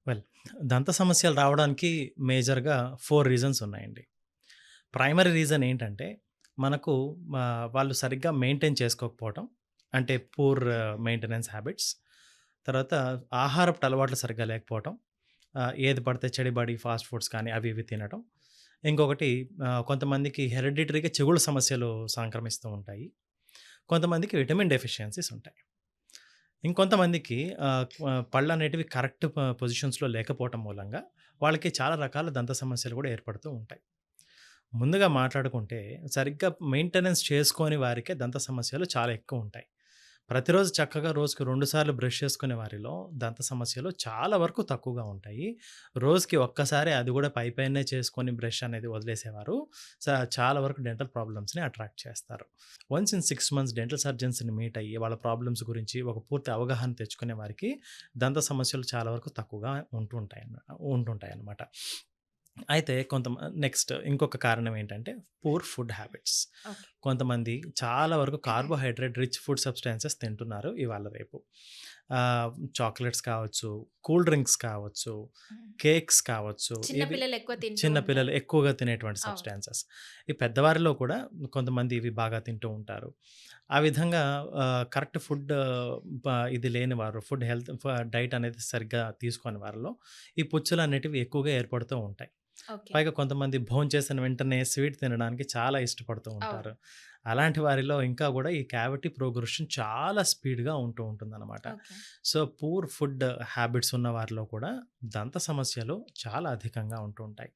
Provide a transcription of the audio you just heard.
Well దంత సమస్యలు రావడానికి మేజర్‌గా 4 రీజన్స్ ఉన్నాయండి. ప్రైమరీ రీజన్ ఏంటంటే, మనకు వాళ్ళు సరిగ్గా మెయింటైన్ చేసుకోకపోవటం. అంటే పూర్ మెయింటెనెన్స్ హ్యాబిట్స్. తర్వాత ఆహారపు అలవాట్లు సరిగ్గా లేకపోవటం. ఏది పడితే చెడిబడి ఫాస్ట్ ఫుడ్స్ కానీ అవి ఇవి తినటం. ఇంకొకటి కొంతమందికి హెరిడిటరీగా చెవుల సమస్యలు సంక్రమిస్తూ ఉంటాయి. కొంతమందికి విటమిన్ డెఫిషియన్సీస్ ఉంటాయి. ఇంకొంతమందికి పళ్ళనేటివి కరెక్ట్ పొజిషన్స్‌లో లేకపోవటం మూలంగా వాళ్ళకి చాలా రకాల దంత సమస్యలు గూడా ఏర్పడుతూ ఉంటాయి. ముందుగా మాట్లాడుకుంటే సరిగ్గా మెయింటెనెన్స్ చేసుకోని వారికే దంత సమస్యలు చాలా ఎక్కువుంటాయి. ప్రతిరోజు చక్కగా రోజుకి 2 సార్లు బ్రష్ చేసుకునే వారిలో దంత సమస్యలు చాలా వరకు తక్కువగా ఉంటాయి. రోజుకి ఒక్కసారి అది గూడా పైపైనే చేసుకొని బ్రష్ అనేది వదిలేసేవారు చాలా వరకు డెంటల్ ప్రాబ్లమ్స్‌ని అట్రాక్ట్ చేస్తారు. వన్స్ ఇన్ 6 మంత్స్ డెంటల్ సర్జన్స్‌ని మీట్ అయ్యి వాళ్ళ ప్రాబ్లమ్స్ గురించి ఒక పూర్తి అవగాహన తెచ్చుకునే వారికి దంత సమస్యలు చాలా వరకు తక్కువగా ఉంటుంటాయన్నమాట. అయితే నెక్స్ట్ ఇంకొక కారణం ఏంటంటే పూర్ ఫుడ్ హ్యాబిట్స్. ఓకే. కొంతమంది చాలా వరకు కార్బోహైడ్రేట్ రిచ్ ఫుడ్ సబ్స్టాన్సెస్ తింటున్నారు ఇవాళ రేపు. చాక్లెట్స్ కావచ్చు, కూల్ డ్రింక్స్ కావచ్చు, హ్మ్. కేక్స్ కావచ్చు, చిన్న ఇవి పిల్లలు ఎక్కువ తింటూ చిన్న ఉంటారు. పిల్లలు ఎక్కువగా తినేటువంటి అవును. సబ్స్టాన్సెస్. ఈ పెద్దవారిలో కూడా కొంతమంది ఇవి బాగా తింటూ ఉంటారు. ఆ విధంగా కరెక్ట్ ఫుడ్ ఇది లేని వారు ఫుడ్ హెల్త్ డైట్ అనేది సరిగ్గా తీసుకోని వారిలో ఈ పుచ్చులనేటివి ఎక్కువగా ఏర్పడుతూ ఉంటాయి. ఓకే. పైగా కొంతమంది భోంచేసిన వెంటనే స్వీట్ తినడానికి చాలా ఇష్టపడుతూ అవును. ఉంటారు. అలాంటి వారిలో ఇంకా గూడా ఈ క్యావిటీ ప్రోగ్రెషన్ చాలా స్పీడ్‌గా ఉంటుందనమాట. Okay. So, poor food habits ఉన్న వారిలో కూడా దంత సమస్యలు చాలా అధికంగా ఉంటూ ఉంటాయి.